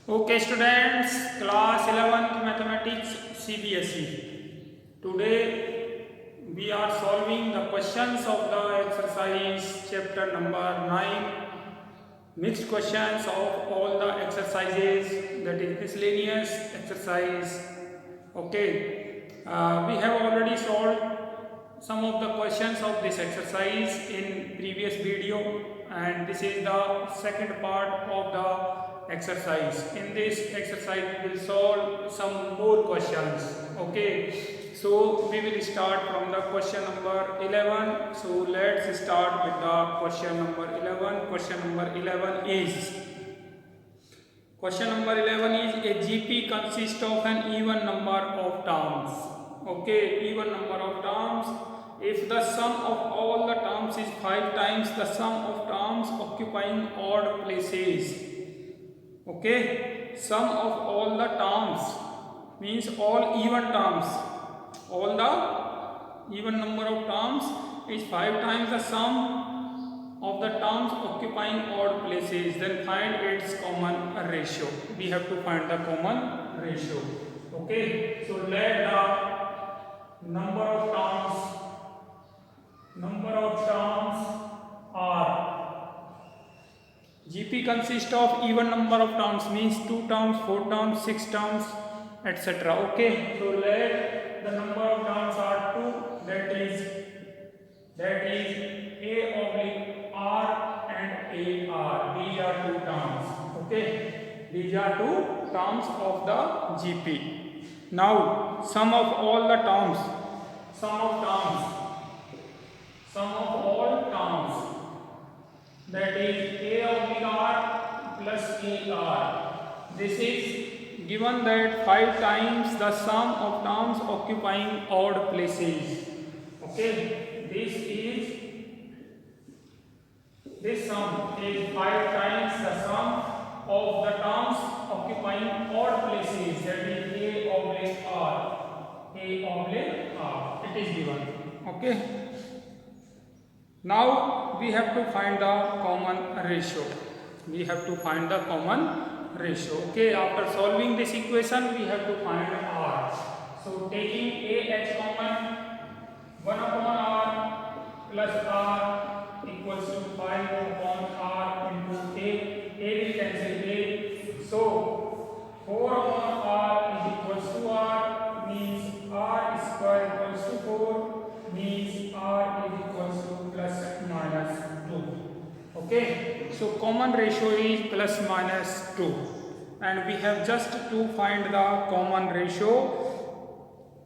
Okay, students, class 11th mathematics CBSE. Today we are solving the questions of the exercise chapter number 9. Mixed questions of all the exercises, that is miscellaneous exercise. Okay, we have already solved some of the questions of this exercise in previous video, and this is the second part of the exercise. In this exercise we will solve some more questions. Okay, so we will start from the question number 11. So let's start with the question number 11. Question number 11 is a GP consists of an even number of terms. Okay, even number of terms. If the sum of all the terms is 5 times the sum of terms occupying odd places. Okay, sum of all the terms means all even terms. All the even number of terms is 5 times the sum of the terms occupying odd places. Then find its common ratio. We have to find the common ratio. Okay, so let the number of terms are GP consists of even number of terms, means 2 terms, 4 terms, 6 terms, etc. Okay, so let the number of terms are 2, that is A oblique R and AR. These are 2 terms. Okay, these are 2 terms of the GP. Now sum of all the terms, sum of all terms, that is A oblique R plus AR. This is given that 5 times the sum of terms occupying odd places. Okay, this sum is 5 times the sum of the terms occupying odd places, that is A oblique R. It is given. Okay. Now we have to find the common ratio. Okay, after solving this equation we have to find R. So taking A as common, 1 upon R plus R equals to 5 upon R into A. A will cancel A. So 4 upon R is equals to R, means R square equals to 4, means R is equals to plus minus 2. Okay, so common ratio is plus minus 2, and we have just to find the common ratio.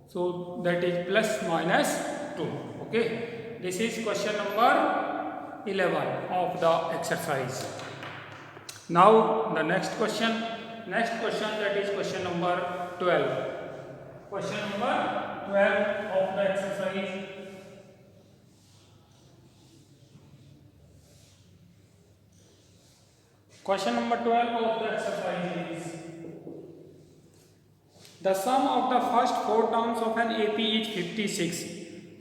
So that is plus minus 2. Okay, this is question number 11 of the exercise. Now the next question, that is question number 12. Question number 12 of the exercise. Question number 12 of the exercise is: the sum of the first 4 terms of an AP is 56.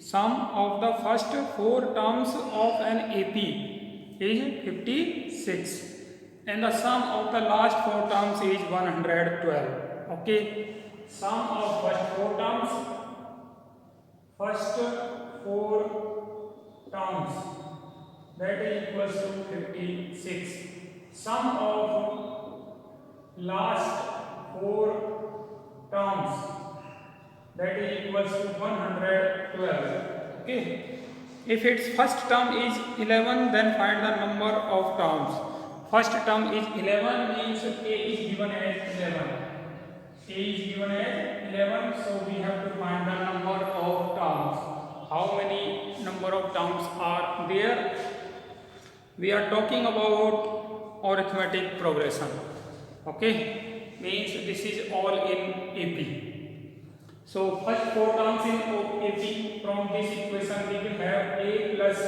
Sum of the first 4 terms of an AP is 56. And the sum of the last 4 terms is 112. Okay. Sum of first 4 terms, that is equals to 56. Sum of last 4 terms, that is equals to 112. Okay. If its first term is 11, then find the number of terms. First term is 11, means A is given as 11. So we have to find the number of terms. How many number of terms are there? We are talking about arithmetic progression. Okay, means this is all in AP. So first 4 terms in AP, from this equation we will have A plus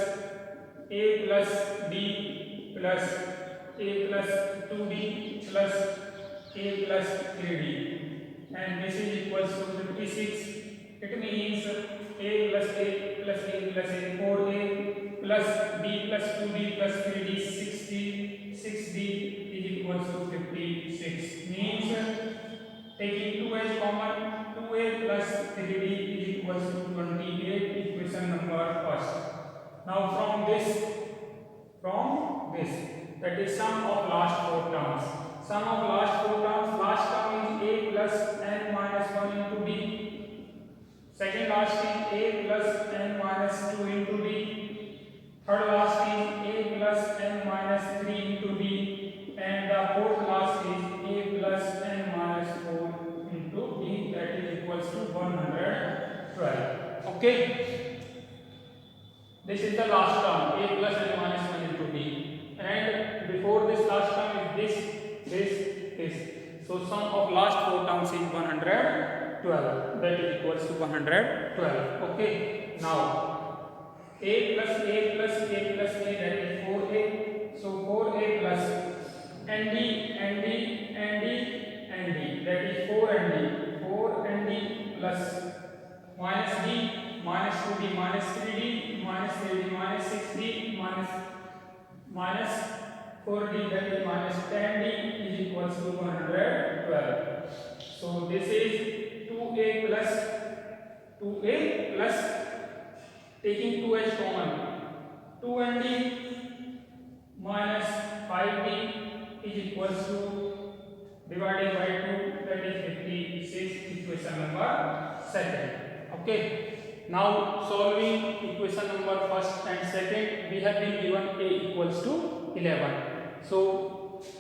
B plus A plus 2B plus A plus 3D, and this is equals to 56. It means A plus A plus A plus A 4A plus B plus 2B plus 3D 6D is equals to 56. Means common, 2a plus 3d is equals to 28, equation number first. Now from this, that is sum of last four terms. Sum of last four terms, last term is a plus n minus 1 into d. Second last is a plus n minus 2 into d. Third last is a plus n minus 3 into d. And the fourth last is a plus n minus 4 into d, that is equals to 112. Okay. This is the last term, a plus n minus 1 into d. And before this last term is this. So sum of last four terms is 112. That is equals to 112. Okay. Now a plus a plus a plus a, that is 4a. So 4a plus nd, that is 4nd plus minus d, minus 2d, minus 3d, minus 3d, minus 6d, minus 4d, that is minus 10d is equals to 112. So this is 2a plus taking 2h common, 2nd minus 5d is equals to divided by 2, that is 56, equation number second. Okay. Now solving equation number first and second, we have been given a equals to 11. So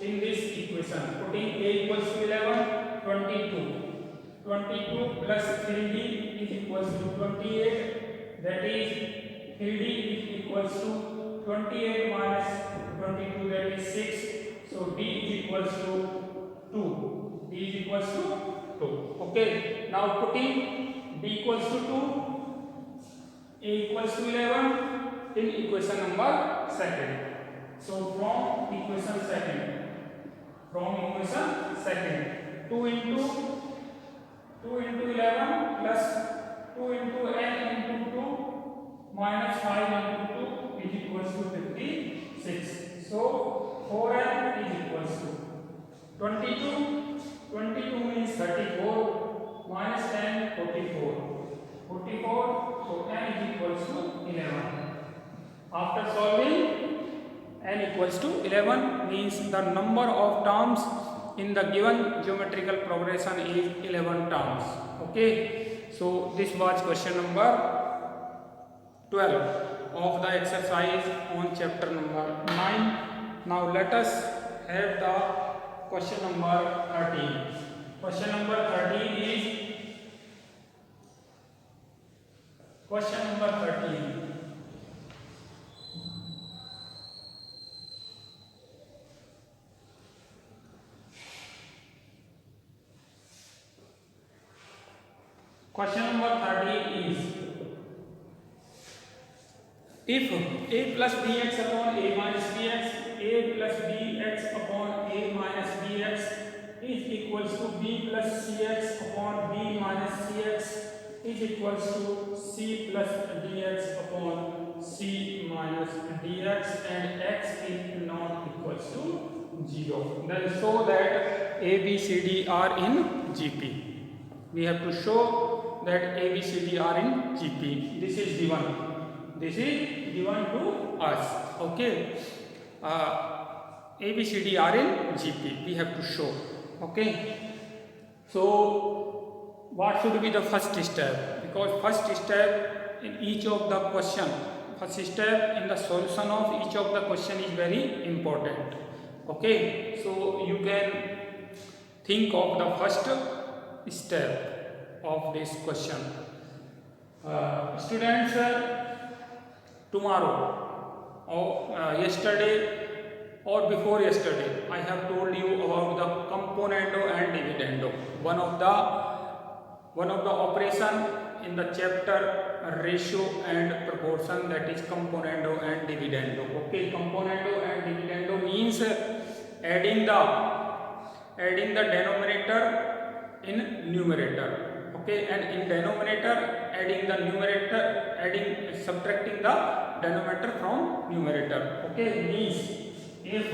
in this equation, putting a equals to 11, 22 plus 3d is equals to 28, that is 3d is equals to 28 minus 22, that is 6. So d is equals to 2. D is equals to 2. Okay. Now putting d equals to 2, a equals to 11 in equation number second. So from equation second, 2 into 11 plus 2 into n into 2 minus 5 into 2 is equals to 56. So 4n is equals to 22. 22 means 34 minus 10, 44. 44, so n is equals to 11. After solving, n equals to 11 means the number of terms in the given geometrical progression is 11 terms. Okay. So this was question number 12 of the exercise on chapter number 9. Now let us have the question number 13. Question number 13 is question number 13. Question number 13 is, if a plus bx upon a minus bx, a plus bx upon a minus bx is equals to b plus cx upon b minus cx is equals to c plus dx upon c minus dx, and x is not equals to 0. Then show that a, b, c, d are in GP. We have to show that a, b, c, d are in GP. This is given. This is given to us. Okay. A, b, c, d are in GP. We have to show. Okay. So what should be the first step? Because first step in each of the question, first step in the solution of each of the question is very important. Okay. So you can think of the first step of this question. Students, tomorrow or yesterday or before yesterday, I have told you about the componendo and dividendo. One of the operation in the chapter ratio and proportion, that is componendo and dividendo. Okay, componendo and dividendo means adding the denominator in numerator. Okay, and in denominator subtracting the denominator from numerator. Okay, means if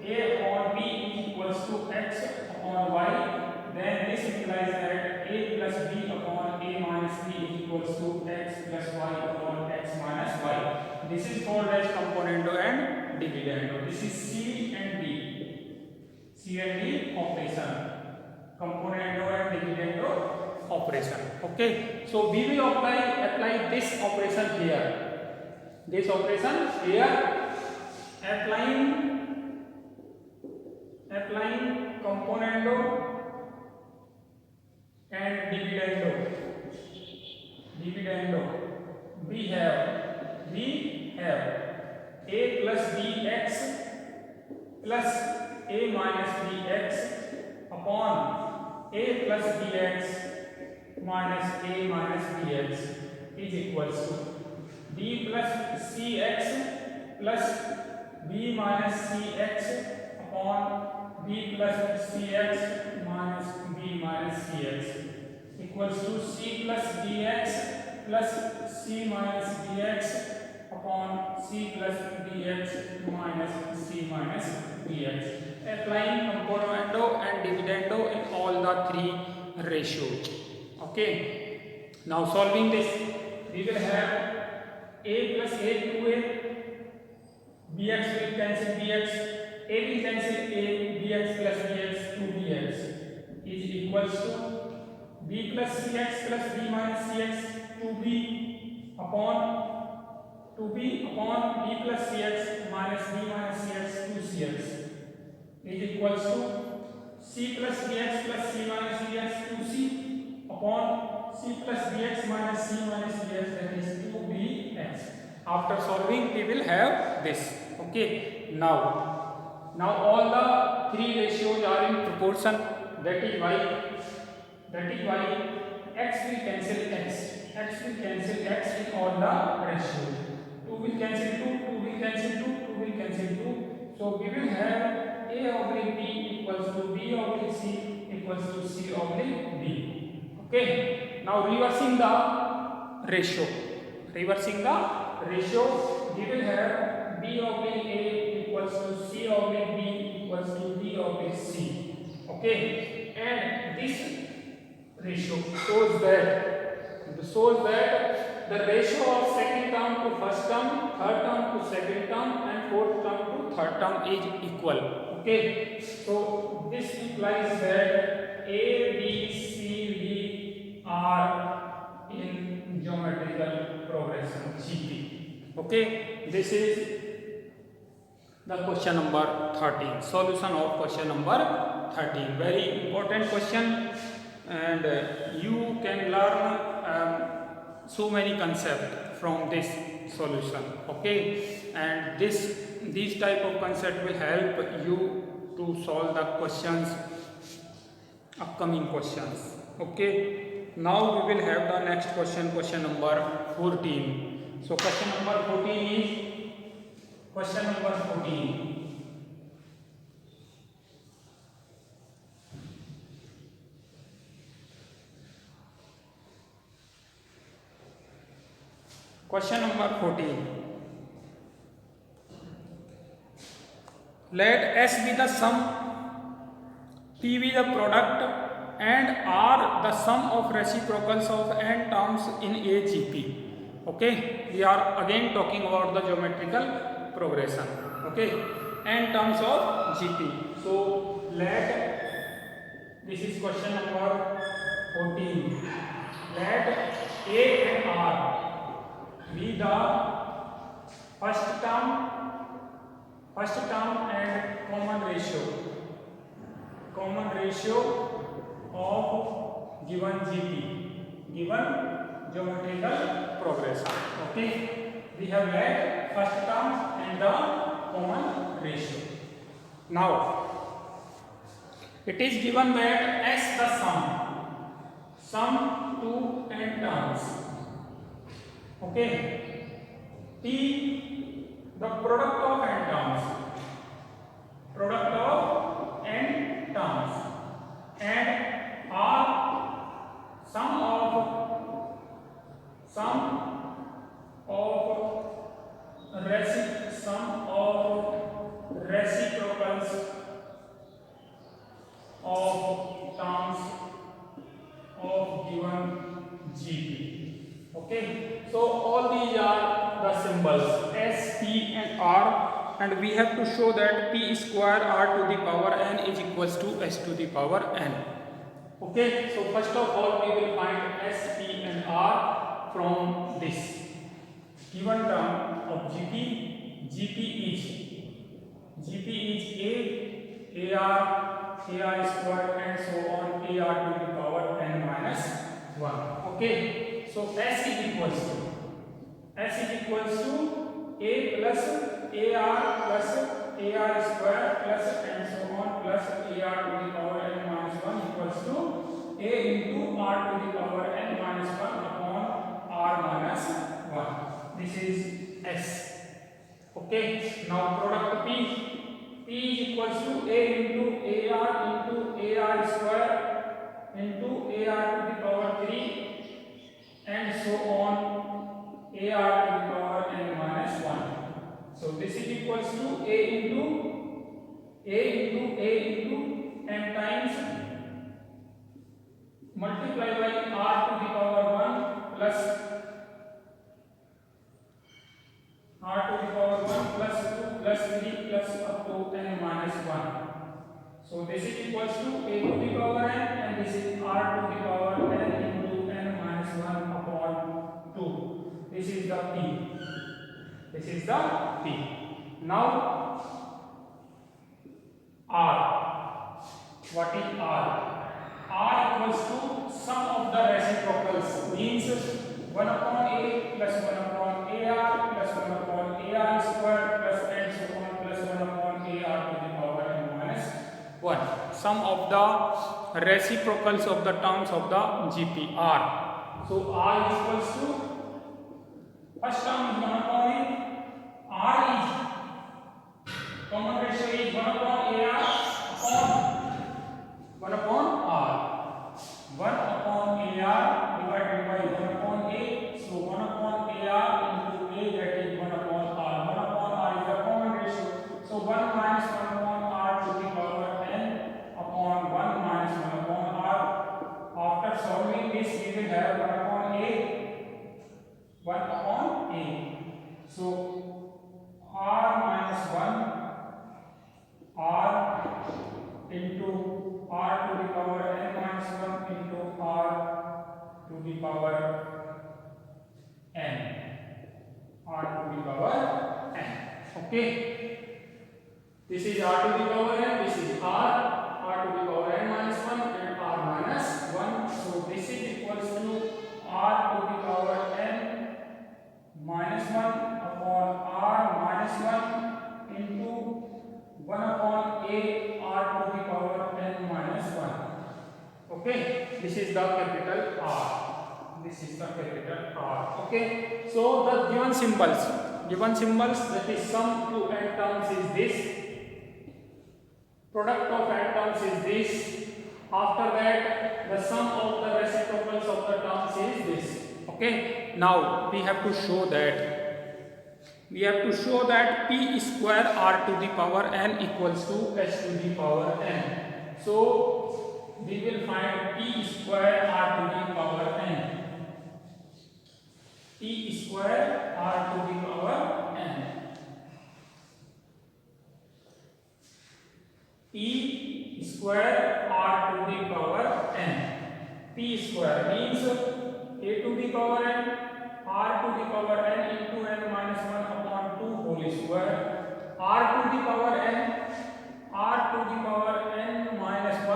a upon b is equals to x upon y, then this implies that a plus b upon a minus b is equals to x plus y upon x minus y. This is called as componendo and dividendo. This is C and D. C and D operation. Componendo and dividendo operation. Okay. So we will apply this operation here. This operation here, applying componendo and dividendo. We have a plus bx plus a minus bx upon a plus bx minus a minus bx is equals to b plus cx plus b minus cx upon b plus cx minus b minus cx equals to c plus dx plus c minus dx upon c plus dx minus c minus dx. Applying componendo and dividendo in all the three ratios. Okay. Now solving this, we will have a plus a 2a, bx will cancel bx, a will cancel a, bx plus bx 2bx is equals to b plus cx plus b minus cx 2b upon b plus cx minus b minus cx 2cx is equals to c plus dx plus c minus dx 2c upon c plus dx minus c minus dx, that is 2bx. After solving we will have this. Okay. Now all the three ratios are in proportion, that is why x will cancel x in all the ratios. 2 will cancel 2 will cancel 2 will cancel 2. So we will have a oblique b equals to b oblique c equals to c oblique b. Okay. Now reversing the ratio, we will have b oblique a equals to c oblique b equals to d oblique c. Okay. And this ratio shows that the ratio of second term to first term, third term to second term and fourth term to third term is equal. Okay. So this implies that A, B, C, D are in geometrical progression GP. Okay. This is the question number 13. Solution of question number 13. Very important question, and you can learn so many concepts from this solution. Okay. And these type of concept will help you to solve the questions, upcoming questions. Okay. Now we will have the next question number 14. So question number 14 is question number 14. Question number 14. Let S be the sum, P be the product, and R the sum of reciprocals of n terms in AGP. Okay, we are again talking about the geometrical progression. Okay, n terms of GP. So this is question number 14. Let A and R be the first term and common ratio of given GP, given geometrical progression. Okay, we have let first term and the common ratio. Now it is given that S the sum to n terms. Okay, P the product of n terms, and R sum of reciprocals of terms of given GP. Okay, so all these are the symbols S, P and R, and we have to show that P square R to the power n is equals to S to the power n. Okay, so first of all we will find S, P and R from this given term of GP. GP is AR, AR square and so on, AR to the power n minus 1. Okay, so S is equals to A plus AR plus AR square plus and so on plus AR to the power n minus 1 equals to A into R to the power n minus 1 upon R minus 1. This is S. Okay, now product P is equals to A into AR square into AR to the power 3 and so on AR to the power n minus 1. So this is equals to A into n times multiply by R to the power 1 plus R to the power 1 plus 2 plus 3 plus up to n minus 1. So this is equals to A to the power n and this is R to the power n into n minus 1 upon 2. This is the P. Now R. What is R? R equals to sum of the reciprocals, means 1 upon A plus 1 upon AR plus 1 upon AR square plus and so on plus 1 upon AR to the power n minus 1. Sum of the reciprocals of the terms of the GP R. So R is equals to first term is 1 upon A. R is common ratio is 1 upon AR upon 1 upon R. 1 upon AR divided by 1 upon A. So 1 upon AR into A, that is 1 upon R. 1 upon R is the common ratio. So 1 minus 1 upon R to the power n upon 1 minus 1 upon R. After solving this, we will have 1 upon A. 1 upon A. So R minus 1 R into R to the power n minus 1 into R to the power n. R to the power n. Okay. This is R to the power n. This is R to the power n minus 1 and R minus 1. So this is equals to R to the power n minus 1 upon R minus 1 into 1 upon A R to the power n minus 1. Okay, this is the capital R. Okay, so the given symbols that is sum to n terms is this, product of n terms is this, after that the sum of the reciprocals of the terms is this. Okay, now we have to show that P square R to the power n equals to S to the power n. So we will find P square R to the power n. P square R to the power n. P square R to the power n. P square means A to the power n R to the power n into n minus 1 upon 2 whole square. R to the power n minus 1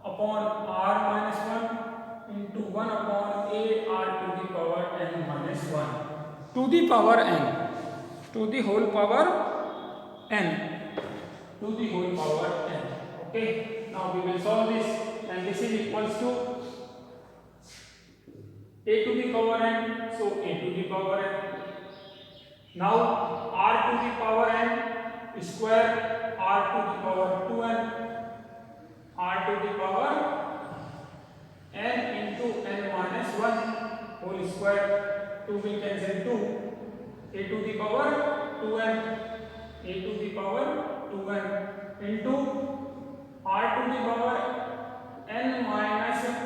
upon R minus 1 into 1 upon A R to the power n minus 1 to the power n to the whole power n. Okay, now we will solve this, and this is equals to A to the power n. So A to the power n. Now R to the power n square R to the power 2n. R to the power n into n minus 1 whole square. 2 will cancel 2. A to the power 2n. A to the power 2n into R to the power n minus 1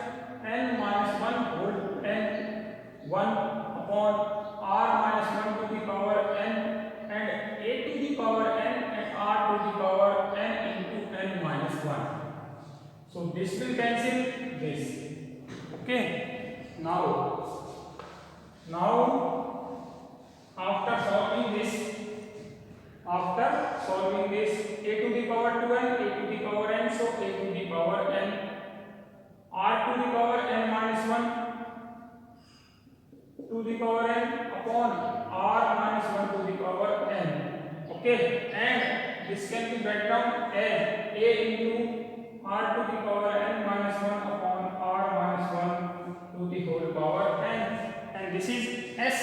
So this will cancel this. Okay. Now after solving this, a to the power 2n, a to the power n, so a to the power n, r to the power n minus 1 to the power n upon r minus 1 to the power n. Okay, and this can be written down as a into r to the power n minus 1 upon r minus 1 to the whole power n, and this is s.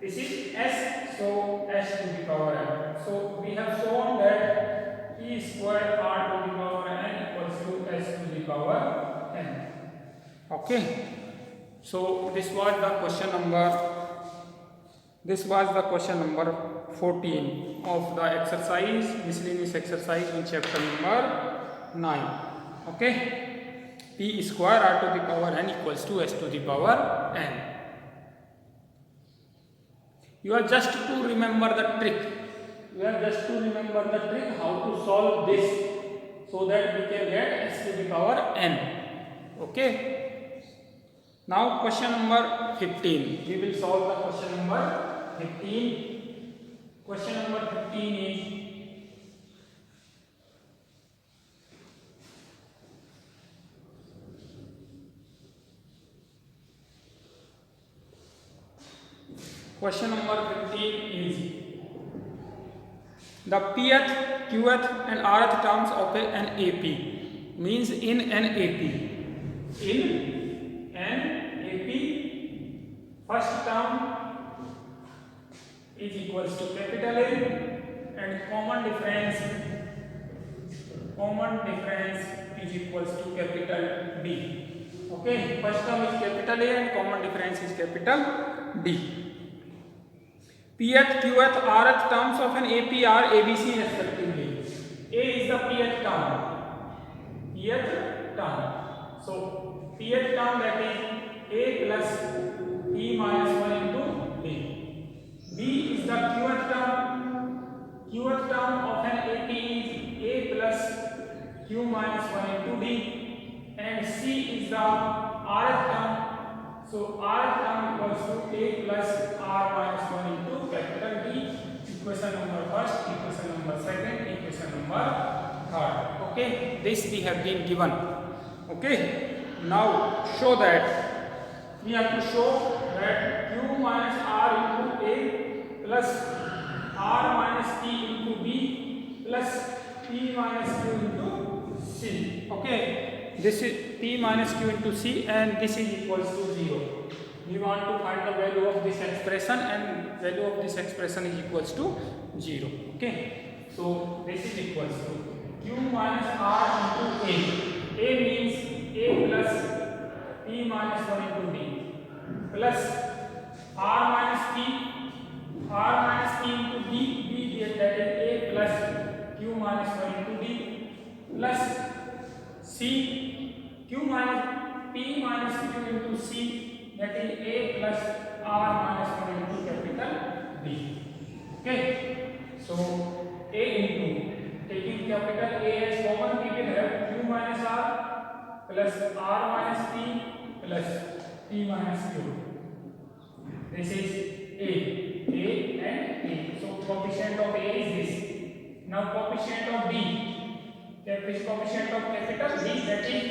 This is s, so s to the power n. So we have shown that e square r to the power n equals to s to the power n. Okay. So this was the question number 14 of the exercise, miscellaneous exercise in chapter number 9. Okay. P square r to the power n equals to s to the power n. You are just to remember the trick. How to solve this so that we can get s to the power n. Okay. Now question number 15. We will solve the question number 15. Question number 15 is the pth, qth and rth terms of an AP. Means in an AP. First term is equals to capital A and common difference is equals to capital D. Okay, first term is capital A and common difference is capital D. Pth, qth, rth terms of an AP are ABC respectively. A is the pth term. So pth term, that is A plus P minus 1 into D. B is the qth term. Qth term of an AP is A plus Q minus 1 into D. And C is the rth term. So rth term equals to A plus R minus 1 into capital D. Equation number first, equation number second, equation number third. Okay, this we have been given. Okay, now we have to show that Q minus R into A plus R minus P into B plus P minus Q into C. Okay, this is P minus Q into C and this is equals to 0. We want to find the value of this expression and value of this expression is equals to 0. Okay, so this is equals to Q minus R into A. A means A plus P minus 1 into D plus R minus P into D, that is A plus Q minus 1 into D plus C, Q minus P minus Q into C, that is A plus R minus 1 into capital D. Okay, so A into, taking capital A as common, we will have Q minus R plus R minus P plus P minus Q. This is A and A. So coefficient of A is this. Now coefficient of D. Coefficient of capital D, that is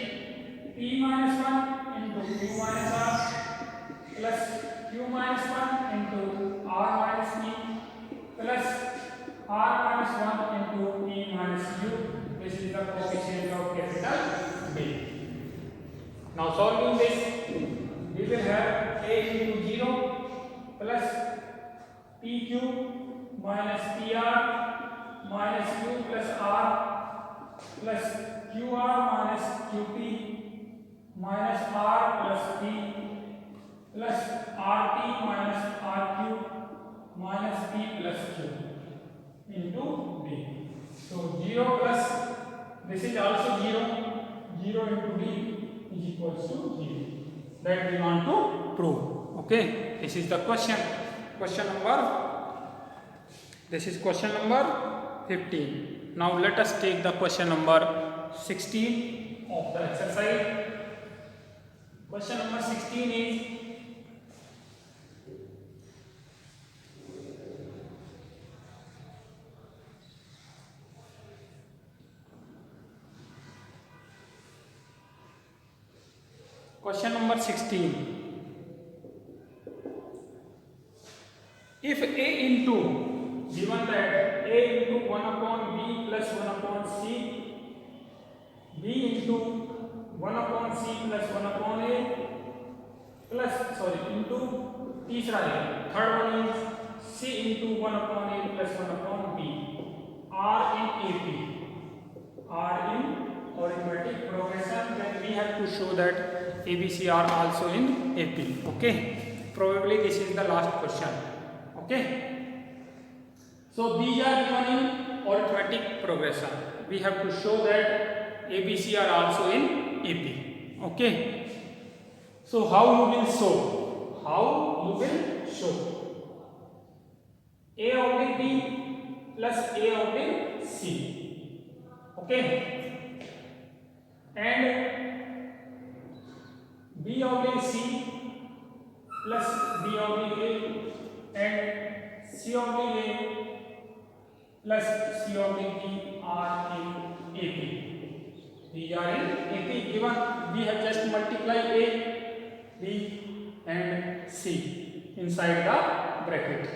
P minus 1 into Q minus R plus Q minus 1 into R minus P plus R minus 1 into P minus Q. This is the coefficient of capital D. Now solving this, we will have A into 0 plus PQ minus PR minus Q plus R plus QR minus QP minus R plus P plus RT minus RQ minus P plus Q into D. So 0 plus, this is also 0 into D is equals to 0. That we want to prove. Okay, this is the question number 15. Now let us take the question number 16 of the exercise. Question number 16 is question number 16. If A into, given that A into 1 upon B plus 1 upon C, B into 1 upon C plus 1 upon A plus, into तीसरा है, third one is C into 1 upon A plus 1 upon B are in AP, are in arithmetic progression, then we have to show that ABC are also in AP. Okay, probably this is the last question. Okay, so these are given in arithmetic progression. We have to show that ABC are also in AP. Okay, so how you will show? How you will show? A oblique B plus A oblique C. Okay, and B oblique C plus B oblique A and C oblique A plus C oblique B are in AP. These are in AP. Given we have just multiplied A, B and C inside the bracket.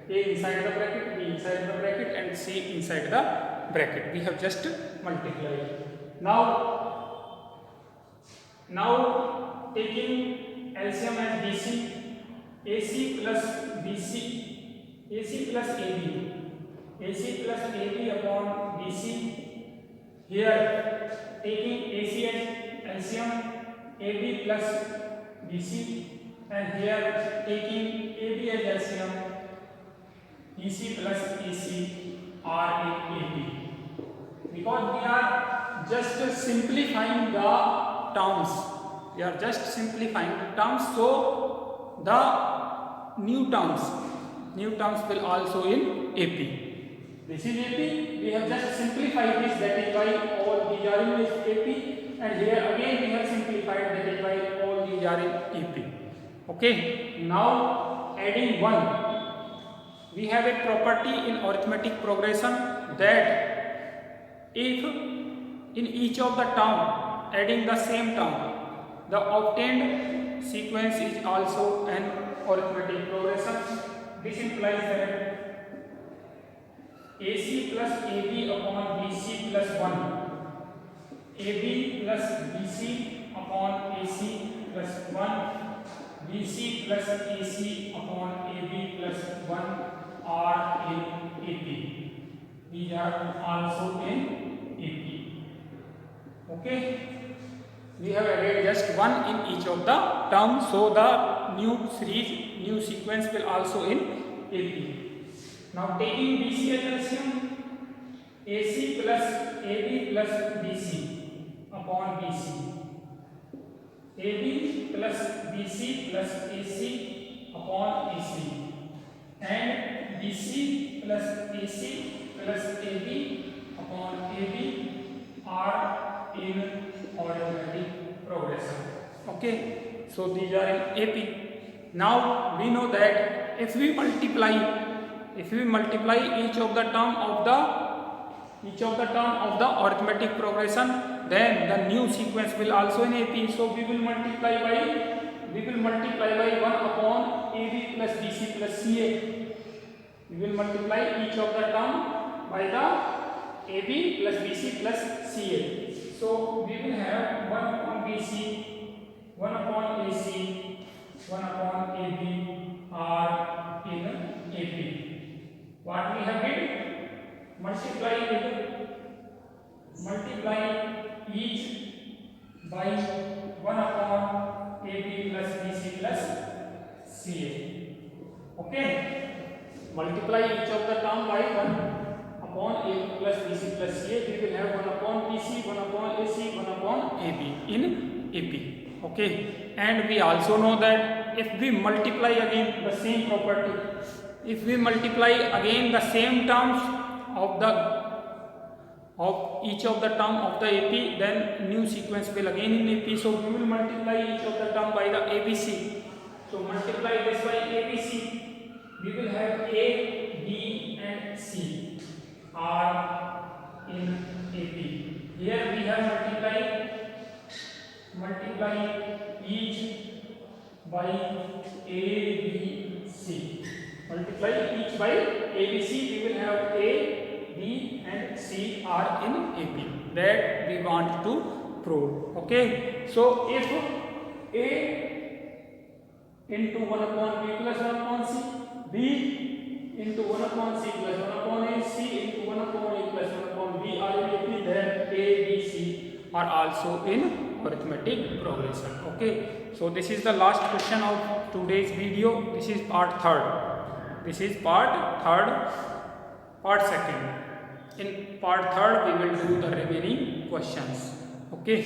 A inside the bracket, B inside the bracket and C inside the bracket. We have just multiplied. Now taking LCM as BC, AC plus BC, AC plus AB, AC plus AB upon BC. Here taking AC as LCM, AB plus BC, and here taking AB as LCM, BC plus AC are in AP. Because we are just simplifying the terms. We are just simplifying the terms, so the new terms will also in AP. This is AP. We have just simplified this. That is why all these are in AP. And here again we have simplified. That is why all these are in AP. Okay. Now adding 1. We have a property in arithmetic progression that if in each of the term adding the same term, the obtained sequence is also an arithmetic progression. This implies that AC plus AB upon BC plus 1, AB plus BC upon AC plus 1, BC plus AC upon AB plus 1 are in AP. These are also in AP. Okay, we have added just 1 in each of the terms, so the new sequence will also in AP. Now taking BC as LCM, AC plus AB plus BC upon BC, AB plus BC plus AC upon AC, and BC plus AC plus AB upon AB are in arithmetic progression. Okay, so these are in AP. Now we know that if we multiply each of the term of the arithmetic progression, then the new sequence will also in AP. So we will multiply by 1 upon AB plus BC plus CA. We will multiply each of the term by the AB plus BC plus CA. So we will have 1 upon BC, 1 upon AC, 1 upon AB are in AP. What we have did? Multiply each by 1 upon AB plus BC plus CA. Okay? Multiply each of the term by 1 upon AB plus BC plus CA. We will have 1 upon BC, 1 upon AC, 1 upon AB in AP. Okay? And we also know that if we multiply again the same property, if we multiply again the same terms of the of each of the term of the AP, then new sequence will again in AP. So we will multiply each of the term by the ABC. So multiply this by ABC. We will have A, B and C are in AP. Here we have multiply each by A, B, C. Multiply each by ABC. We will have A, B and C are in AP. That we want to prove. Okay. So if A into 1 upon B plus 1 upon C, B into 1 upon C plus 1 upon A, C into 1 upon A plus 1 upon B are in AP, then A, B, C are also in arithmetic progression. Okay. So this is the last question of today's video. This is part third. This is part third, part second. In part third, we will do the remaining questions. Okay.